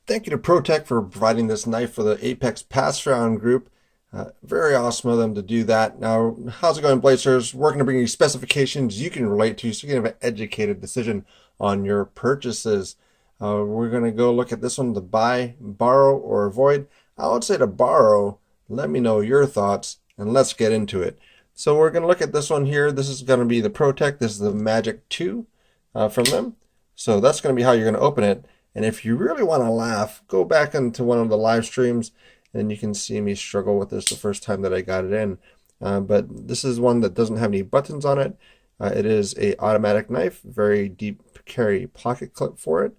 Thank you to Protech for providing this knife for the Apex Pass-Around group. Very awesome of them to do that. Now, how's it going, Blazers? We're going to bring you specifications you can relate to so you can have an educated decision on your purchases. We're going to go look at this one, to buy, borrow, or avoid. I would say to borrow. Let me know your thoughts, and let's get into it. So we're going to look at this one here. This is going to be the Protech. This is the Magic 2 from them. So that's going to be how you're going to open it. And if you really want to laugh, go back into one of the live streams and you can see me struggle with this the first time that I got it in. But this is one that doesn't have any buttons on it. It is a automatic knife, very deep carry pocket clip for it.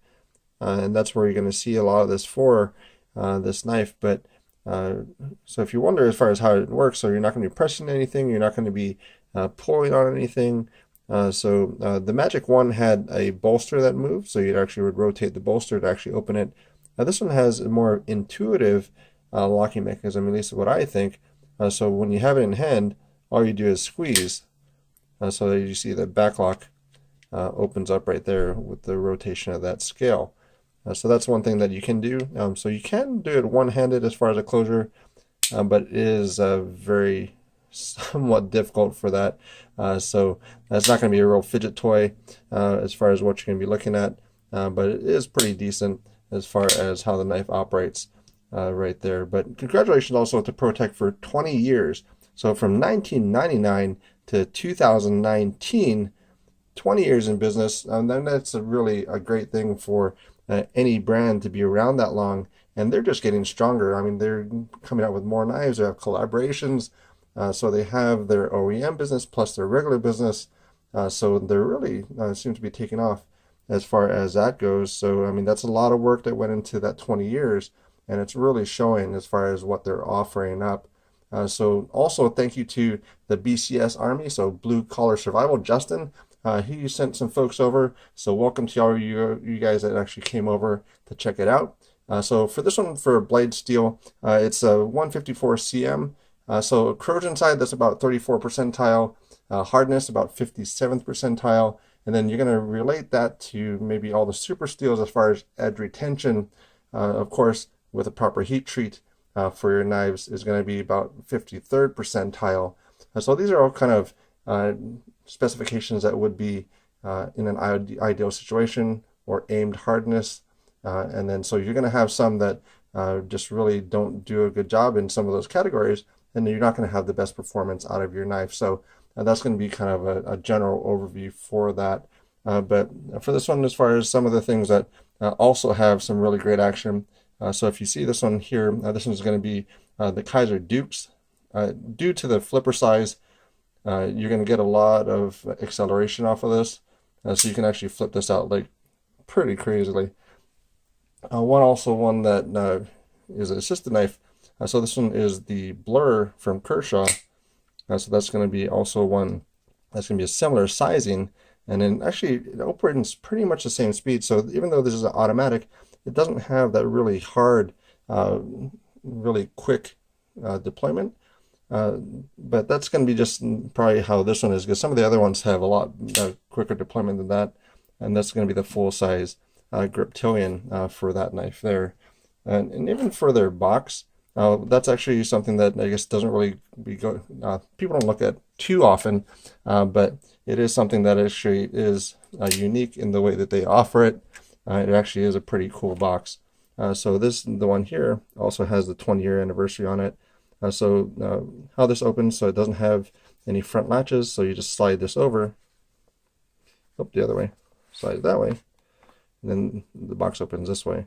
And that's where you're going to see a lot of this for this knife. But so if you wonder as far as how it works, so you're not going to be pressing anything, you're not going to be pulling on anything. The Magic 1 had a bolster that moved, so you actually would rotate the bolster to actually open it. This one has a more intuitive locking mechanism, at least what I think. So when you have it in hand, all you do is squeeze. So that you see the back lock opens up right there with the rotation of that scale. So that's one thing that you can do. So you can do it one-handed as far as a closure, but it is very somewhat difficult for that. So that's not going to be a real fidget toy as far as what you're going to be looking at, but it is pretty decent as far as how the knife operates right there. But congratulations also to Protech for 20 years. So from 1999 to 2019, 20 years in business, and then that's really a great thing for any brand to be around that long. And they're just getting stronger. I mean, they're coming out with more knives. They have collaborations. So they have their OEM business plus their regular business. So they're really seem to be taking off as far as that goes. So, I mean, that's a lot of work that went into that 20 years. And it's really showing as far as what they're offering up. So also thank you to the BCS Army, so Blue Collar Survival. Justin, he sent some folks over. So welcome to all you guys that actually came over to check it out. So for this one, for blade steel, it's a 154 cm. So corrosion side, that's about 34th percentile, hardness about 57th percentile, and then you're going to relate that to maybe all the super steels as far as edge retention. Of course, with a proper heat treat for your knives is going to be about 53rd percentile. So these are all kind of specifications that would be in an ideal situation, or aimed hardness. And then so you're going to have some that just really don't do a good job in some of those categories, and you're not going to have the best performance out of your knife. So that's going to be kind of a general overview for that. But for this one, as far as some of the things that also have some really great action. So if you see this one here, this one's going to be the Kaiser Dukes. Due to the flipper size, you're going to get a lot of acceleration off of this. So you can actually flip this out like pretty crazily. One that is an assisted knife. So this one is the Blur from Kershaw. So that's going to be also one that's going to be a similar sizing. And then actually it operates pretty much the same speed. So even though this is an automatic, it doesn't have that really hard, really quick deployment. But that's going to be just probably how this one is, because some of the other ones have a lot quicker deployment than that. And that's going to be the full size Griptilian for that knife there. And even for their box, that's actually something that I guess doesn't really people don't look at too often, but it is something that actually is unique in the way that they offer it. It actually is a pretty cool box. So the one here also has the 20-year anniversary on it. How this opens, so it doesn't have any front latches, so you just slide this over, the other way, slide it that way, and then the box opens this way.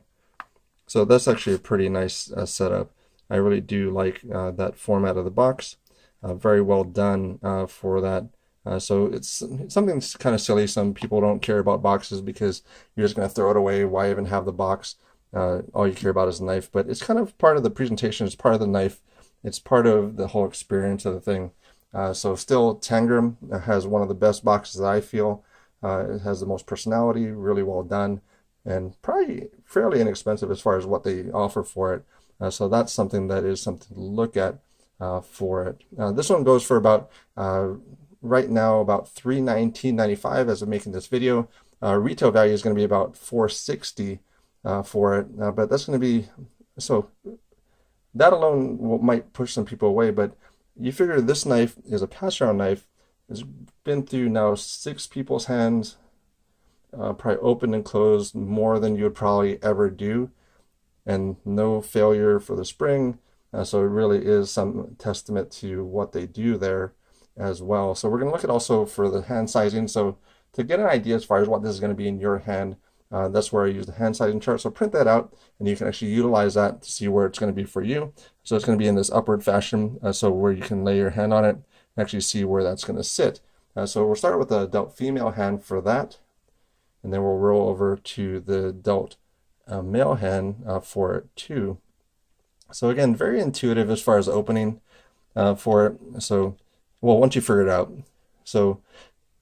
So that's actually a pretty nice setup. I really do like that format of the box. Very well done for that. So it's something that's kind of silly. Some people don't care about boxes because you're just going to throw it away. Why even have the box? All you care about is the knife. But it's kind of part of the presentation. It's part of the knife. It's part of the whole experience of the thing. So still, Tangram has one of the best boxes that I feel. It has the most personality, really well done, and probably fairly inexpensive as far as what they offer for it. So that's something that is something to look at for it. This one goes for about, right now, about $319.95 as of making this video. Retail value is going to be about $460 for it. But that's going to be, so that alone might push some people away, but you figure this knife is a pass-around knife. It's been through now 6 people's hands, probably opened and closed more than you would probably ever do, and no failure for the spring. So it really is some testament to what they do there as well. So we're going to look at also for the hand sizing. So to get an idea as far as what this is going to be in your hand, that's where I use the hand sizing chart. So print that out, and you can actually utilize that to see where it's going to be for you. So it's going to be in this upward fashion, so where you can lay your hand on it and actually see where that's going to sit. So we'll start with the adult female hand for that, and then we'll roll over to the adult male hand for it too. So again, very intuitive as far as opening for it. So, well, once you figure it out. So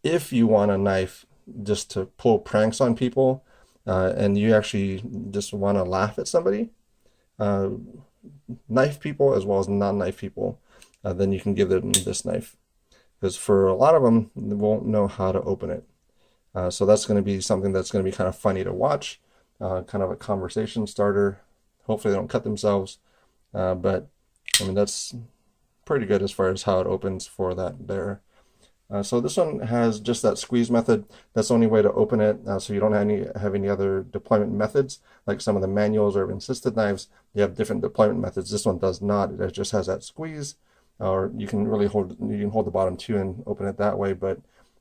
if you want a knife just to pull pranks on people, and you actually just want to laugh at somebody, knife people as well as non-knife people, then you can give them this knife. Because for a lot of them, they won't know how to open it. So that's going to be something that's going to be kind of funny to watch, kind of a conversation starter. Hopefully they don't cut themselves. But I mean, that's pretty good as far as how it opens for that there. So this one has just that squeeze method. That's the only way to open it. So you don't have any other deployment methods, like some of the manuals or assisted knives. You have different deployment methods. This one does not. It just has that squeeze, or you can really hold the bottom too and open it that way. But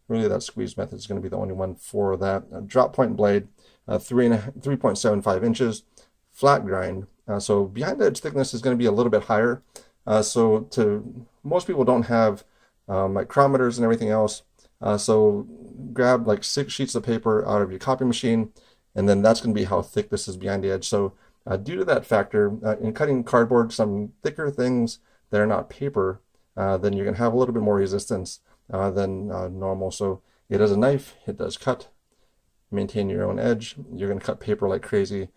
really, that squeeze method is going to be the only one for that. Drop point blade, 3.75 inches, flat grind. So behind the edge thickness is going to be a little bit higher. So most people don't have micrometers and everything else. So grab like 6 sheets of paper out of your copy machine, and then that's going to be how thick this is behind the edge. So due to that factor, in cutting cardboard, some thicker things that are not paper, then you're going to have a little bit more resistance than normal. So it is a knife, it does cut, maintain your own edge. You're going to cut paper like crazy.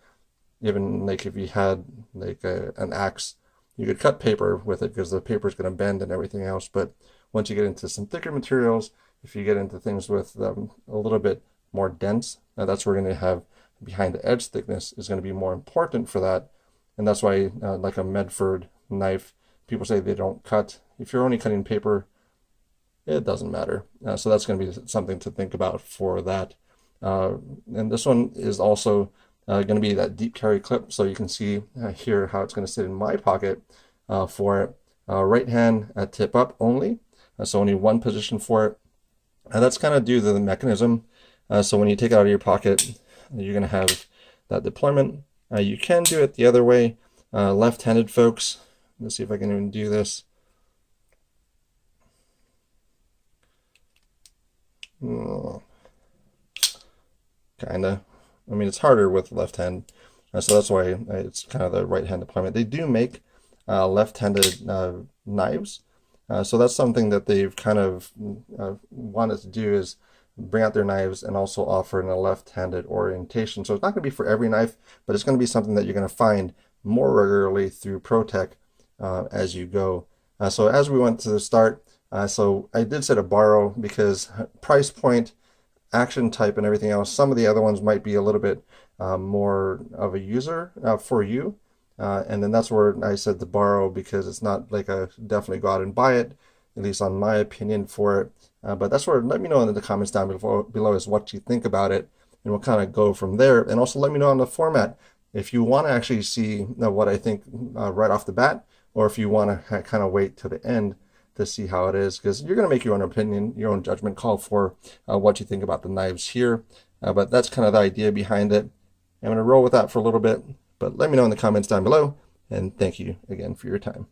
Even like if you had like an axe, you could cut paper with it because the paper is going to bend and everything else. But once you get into some thicker materials, if you get into things with a little bit more dense, that's where we're going to have behind the edge thickness is going to be more important for that. And that's why like a Medford knife, people say they don't cut. If you're only cutting paper, it doesn't matter. So that's going to be something to think about for that. And this one is also going to be that deep carry clip. So you can see here how it's going to sit in my pocket for it. Right hand tip up only. So only one position for it. And that's kind of due to the mechanism. So when you take it out of your pocket, you're going to have that deployment. You can do it the other way. Left-handed folks. Let's see if I can even do this. Kinda. I mean, it's harder with left hand, so that's why it's kind of the right hand deployment. They do make left-handed knives, so that's something that they've kind of wanted to do, is bring out their knives and also offer in a left-handed orientation. So it's not going to be for every knife, but it's going to be something that you're going to find more regularly through Protech as you go. So as we went to the start, so I did set a borrow because price point, action type, and everything else, some of the other ones might be a little bit more of a user for you. And then that's where I said to borrow, because it's not like a definitely go out and buy it, at least on my opinion for it. But that's where, let me know in the comments down below is what you think about it, and we'll kind of go from there. And also let me know on the format if you want to actually see what I think right off the bat, or if you want to kind of wait to the end to see how it is, because you're going to make your own opinion, your own judgment call for what you think about the knives here. But that's kind of the idea behind it. I'm going to roll with that for a little bit, but let me know in the comments down below, and thank you again for your time.